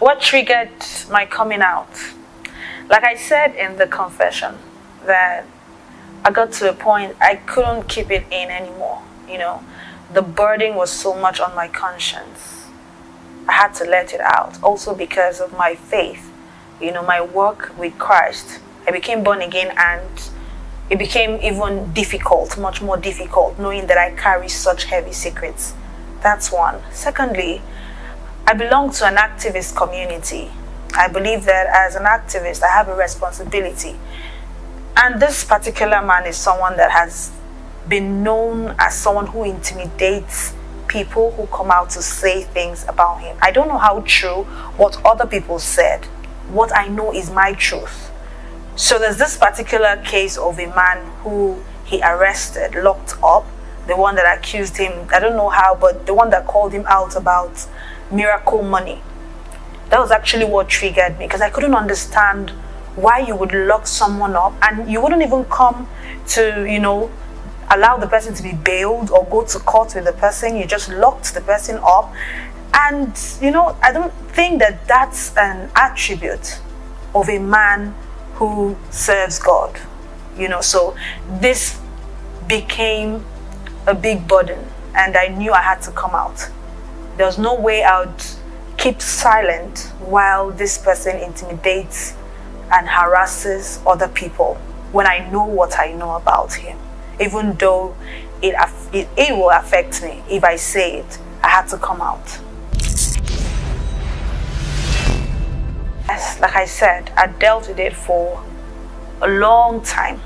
What triggered my coming out? Like I said in the confession, that I got to a point I couldn't keep it in anymore. The burden was so much on my conscience. I had to let it out. Also because of my faith, my work with Christ. I became born again, and it became even difficult, much more difficult, knowing that I carry such heavy secrets. That's one. Secondly, I belong to an activist community. I believe that as an activist, I have a responsibility. And this particular man is someone that has been known as someone who intimidates people who come out to say things about him. I don't know how true what other people said. What I know is my truth. So there's this particular case of a man who he arrested, locked up, the one that accused him, I don't know how, but the one that called him out about miracle money. That was actually what triggered me, because I couldn't understand why you would lock someone up and you wouldn't even come to, allow the person to be bailed or go to court with the person. You just locked the person up. And, I don't think that that's an attribute of a man who serves God. So this became a big burden, and I knew I had to come out. There was no way I would keep silent while this person intimidates and harasses other people when I know what I know about him. Even though it will affect me if I say it, I had to come out. Yes, like I said, I dealt with it for a long time.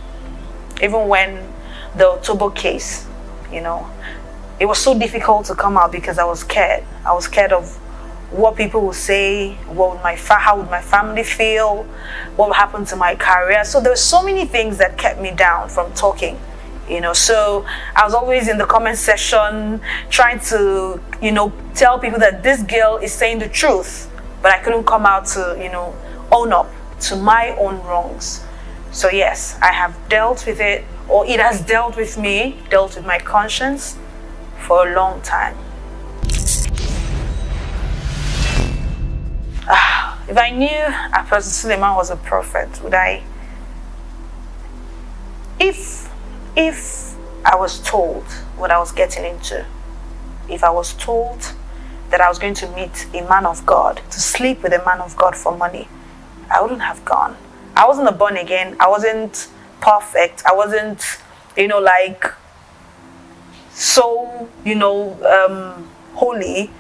Even when the October case, it was so difficult to come out because I was scared. I was scared of what people would say, how would my family feel, what would happen to my career. So there were so many things that kept me down from talking. So I was always in the comment section trying to, tell people that this girl is saying the truth, but I couldn't come out to, own up to my own wrongs. So yes, I have dealt with it, or it has dealt with me, dealt with my conscience for a long time. If I knew Apostle Suleiman was a prophet, would I? If I was told what I was getting into, if I was told that I was going to meet a man of God, to sleep with a man of God for money, I wouldn't have gone. I wasn't a born again. I wasn't perfect. I wasn't, so, holy,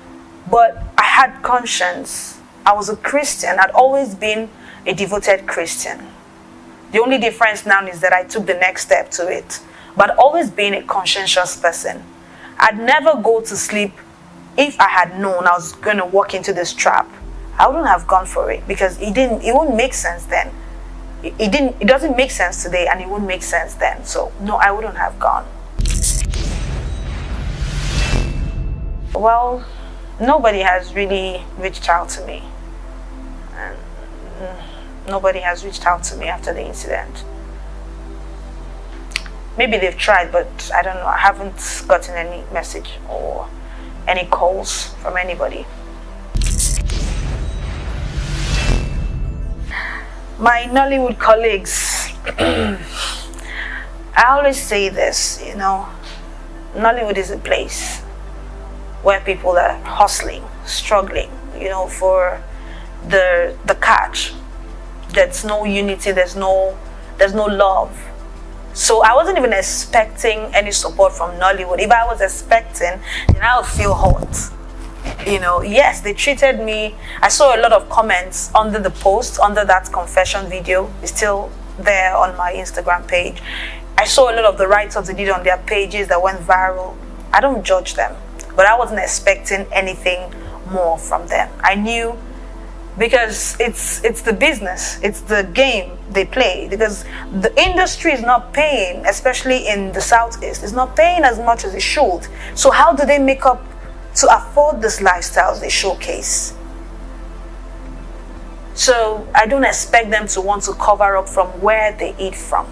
but I had conscience. I was a Christian. I'd always been a devoted Christian. The only difference now is that I took the next step to it. But I'd always been a conscientious person. I'd never go to sleep if I had known I was going to walk into this trap. I wouldn't have gone for it, because it wouldn't make sense then. It doesn't make sense today, and it wouldn't make sense then. So no, I wouldn't have gone. Well, nobody has really reached out to me. And nobody has reached out to me after the incident. Maybe they've tried, but I don't know. I haven't gotten any message or any calls from anybody. My Nollywood colleagues, I always say this, Nollywood is a place where people are hustling, struggling, for the catch. There's no unity, there's no love. So I wasn't even expecting any support from Nollywood. If I was expecting, then I would feel hot. Yes, they treated me. I saw a lot of comments under the post, under that confession video. It's still there on my Instagram page. I saw a lot of the write-ups they did on their pages that went viral. I don't judge them, but I wasn't expecting anything more from them. I knew, because it's the business, it's the game they play, because the industry is not paying, especially in the Southeast, it's not paying as much as it should. So how do they make up to afford these lifestyles they showcase? So I don't expect them to want to cover up from where they eat from.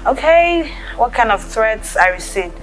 Okay, what kind of threats I received?